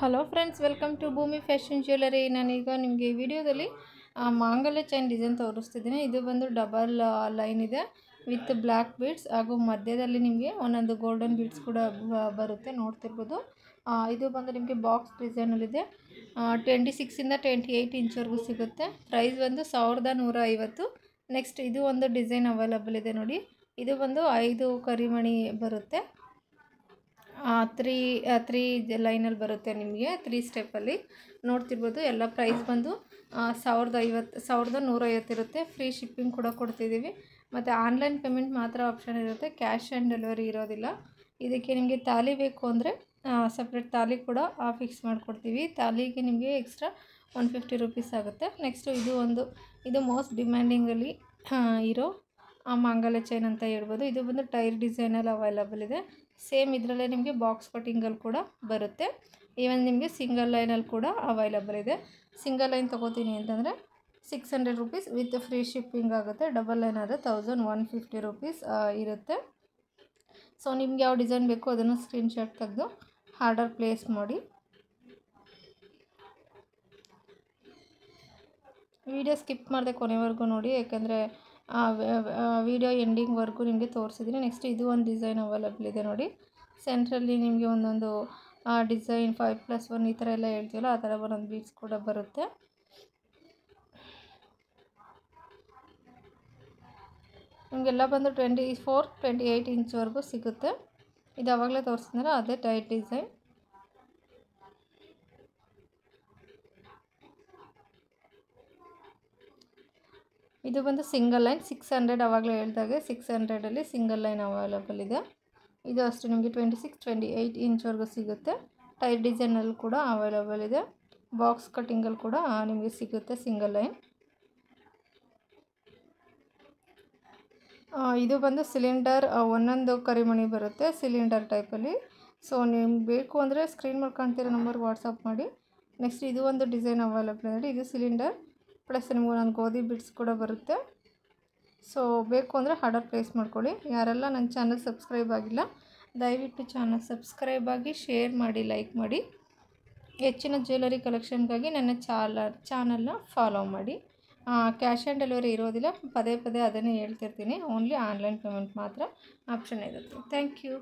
Hello friends, welcome to ಭೂಮಿ fashion jewellery. ನಾನೀಗ ನಿಮಗೆ ಈ ವಿಡಿಯೋದಲ್ಲಿ ಮಾಂಗಲ್ಯ ಚೈನ್ ಡಿಸೈನ್ ತೋರಿಸ್ತಿದ್ದೀನಿ. ಇದು ಬಂದು ಡಬಲ್ ಲೈನ್ ಇದೆ ವಿತ್ ಬ್ಲ್ಯಾಕ್ ಬೀಡ್ಸ್, ಹಾಗೂ ಮಧ್ಯದಲ್ಲಿ ನಿಮಗೆ ಒಂದೊಂದು ಗೋಲ್ಡನ್ ಬೀಡ್ಸ್ ಕೂಡ ಬರುತ್ತೆ, ನೋಡ್ತಿರ್ಬೋದು. ಇದು ಬಂದು ನಿಮಗೆ ಬಾಕ್ಸ್ ಡಿಸೈನಲ್ಲಿದೆ. 26ಇಂದ 28 ಇಂಚ್ವರೆಗೂ ಸಿಗುತ್ತೆ. ಪ್ರೈಸ್ ಬಂದು 1150. ನೆಕ್ಸ್ಟ್ ಇದು ಒಂದು ಡಿಸೈನ್ ಅವೈಲಬಲ್ ಇದೆ ನೋಡಿ. ಇದು ಬಂದು 5 ಕರಿಮಣಿ ಬರುತ್ತೆ. ತ್ರೀ ಲೈನಲ್ಲಿ ಬರುತ್ತೆ ನಿಮಗೆ, 3 ಸ್ಟೆಪ್ಪಲ್ಲಿ ನೋಡ್ತಿರ್ಬೋದು. ಎಲ್ಲ ಪ್ರೈಸ್ ಬಂದು 1150 ಇರುತ್ತೆ. ಫ್ರೀ ಶಿಪ್ಪಿಂಗ್ ಕೂಡ ಕೊಡ್ತಿದ್ದೀವಿ. ಮತ್ತು ಆನ್ಲೈನ್ ಪೇಮೆಂಟ್ ಮಾತ್ರ ಆಪ್ಷನ್ ಇರುತ್ತೆ, ಕ್ಯಾಶ್ ಆ್ಯಂಡ್ ಡೆಲಿವರಿ ಇರೋದಿಲ್ಲ. ಇದಕ್ಕೆ ನಿಮಗೆ ತಾಲಿ ಬೇಕು ಅಂದರೆ ಸಪ್ರೇಟ್ ತಾಲಿ ಕೂಡ ಫಿಕ್ಸ್ ಮಾಡಿಕೊಡ್ತೀವಿ. ತಾಲಿಗೆ ನಿಮಗೆ ಎಕ್ಸ್ಟ್ರಾ 150 ರುಪೀಸ್ ಆಗುತ್ತೆ. ನೆಕ್ಸ್ಟು ಇದು ಮೋಸ್ಟ್ ಡಿಮ್ಯಾಂಡಿಂಗಲ್ಲಿ ಇರೋ ಮಾಂಗಲ್ಯ ಚೈನ್ ಅಂತ ಹೇಳ್ಬೋದು. ಇದು ಬಂದು ಟೈರ್ ಡಿಸೈನಲ್ಲಿ ಅವೈಲಬಲ್ ಇದೆ. ಸೇಮ್ ಇದರಲ್ಲೇ ನಿಮಗೆ ಬಾಕ್ಸ್ ಕಟಿಂಗಲ್ಲಿ ಕೂಡ ಬರುತ್ತೆ. ಈವನ್ ನಿಮಗೆ ಸಿಂಗಲ್ ಲೈನಲ್ಲಿ ಕೂಡ ಅವೈಲಬಲ್ ಇದೆ. ಸಿಂಗಲ್ ಲೈನ್ ತೊಗೋತೀನಿ ಅಂತಂದರೆ 600 ರುಪೀಸ್ ವಿತ್ ಫ್ರೀ ಶಿಪ್ಪಿಂಗ್ ಆಗುತ್ತೆ. ಡಬಲ್ ಲೈನ್ ಆದರೆ 1150 ರುಪೀಸ್ ಇರುತ್ತೆ. ಸೊ ನಿಮ್ಗೆ ಯಾವ ಡಿಸೈನ್ ಬೇಕೋ ಅದನ್ನು ಸ್ಕ್ರೀನ್ಶಾಟ್ ತೆಗೆದು ಆರ್ಡರ್ ಪ್ಲೇಸ್ ಮಾಡಿ. ವಿಡಿಯೋ ಸ್ಕಿಪ್ ಮಾಡದೆ ಕೊನೆವರೆಗೂ ನೋಡಿ, ಯಾಕೆಂದರೆ ವಿಡಿಯೋ ಎಂಡಿಂಗ್ವರೆಗೂ ನಿಮಗೆ ತೋರಿಸಿದ್ದೀನಿ. ನೆಕ್ಸ್ಟ್ ಇದು ಒಂದು ಡಿಸೈನ್ ಅವೈಲಬಲ್ ಇದೆ ನೋಡಿ. ಸೆಂಟ್ರಲ್ಲಿ ನಿಮಗೆ ಒಂದೊಂದು ಡಿಸೈನ್ 5+1 ಈ ಥರ ಎಲ್ಲ ಹೇಳ್ತೀವಲ್ಲ, ಆ ಥರ ಒಂದೊಂದು ಬೀಡ್ಸ್ ಕೂಡ ಬರುತ್ತೆ. ನಿಮಗೆಲ್ಲ ಬಂದು 24-28 ಇಂಚ್ವರೆಗೂ ಸಿಗುತ್ತೆ. ಇದು ಆವಾಗಲೇ ತೋರಿಸಿದ್ರೆ ಅದೇ ಟೈಟ್ ಡಿಸೈನ್. ಇದು ಬಂದು ಸಿಂಗಲ್ ಲೈನ್ 600, ಆವಾಗಲೇ ಹೇಳ್ದಾಗೆ 600ಅಲ್ಲಿ ಸಿಂಗಲ್ ಲೈನ್ ಅವೈಲಬಲ್ ಇದೆ. ಇದು ಅಷ್ಟು ನಿಮಗೆ 26-28 ಇಂಚ್ವರೆಗೂ ಸಿಗುತ್ತೆ. ಟೈರ್ ಡಿಸೈನಲ್ಲಿ ಕೂಡ ಅವೈಲಬಲ್ ಇದೆ. ಬಾಕ್ಸ್ ಕಟ್ಟಿಂಗಲ್ಲಿ ಕೂಡ ನಿಮಗೆ ಸಿಗುತ್ತೆ ಸಿಂಗಲ್ ಲೈನ್. ಇದು ಬಂದು ಸಿಲಿಂಡರ್, ಒಂದೊಂದು ಕರಿಮಣಿ ಬರುತ್ತೆ ಸಿಲಿಂಡರ್ ಟೈಪಲ್ಲಿ. ಸೊ ನಿಮ್ಗೆ ಬೇಕು ಅಂದರೆ ಸ್ಕ್ರೀನ್ ಮೇಲೆ ಕಾಣ್ತಿರೋ ನಂಬರ್ಗೆ ವಾಟ್ಸಪ್ ಮಾಡಿ. ನೆಕ್ಸ್ಟ್ ಇದು ಒಂದು ಡಿಸೈನ್ ಅವೈಲಬಲ್ ಇದೆ. ಇದು ಸಿಲಿಂಡರ್ ಪ್ಲಸ್ ನಿಮ್ಗೆ ಒಂದೊಂದು ಗೋಧಿ ಬಿಡ್ಸ್ ಕೂಡ ಬರುತ್ತೆ. ಸೊ ಬೇಕು ಅಂದರೆ ಆರ್ಡರ್ ಪ್ಲೇಸ್ ಮಾಡ್ಕೊಳ್ಳಿ. ಯಾರೆಲ್ಲ ನನ್ನ ಚಾನಲ್ ಸಬ್ಸ್ಕ್ರೈಬ್ ಆಗಿಲ್ಲ, ದಯವಿಟ್ಟು ಚಾನಲ್ ಸಬ್ಸ್ಕ್ರೈಬ್ ಆಗಿ, ಶೇರ್ ಮಾಡಿ, ಲೈಕ್ ಮಾಡಿ. ಹೆಚ್ಚಿನ ಜ್ಯುವೆಲರಿ ಕಲೆಕ್ಷನ್ಗಾಗಿ ನನ್ನ ಚಾನಲ್ನ ಫಾಲೋ ಮಾಡಿ. ಕ್ಯಾಶ್ ಆ್ಯಂಡ್ ಡೆಲಿವರಿ ಇರೋದಿಲ್ಲ, ಪದೇ ಪದೇ ಅದನ್ನೇ ಹೇಳ್ತಿರ್ತೀನಿ. ಓನ್ಲಿ ಆನ್ಲೈನ್ ಪೇಮೆಂಟ್ ಮಾತ್ರ ಆಪ್ಷನ್ ಇರುತ್ತೆ. Thank you.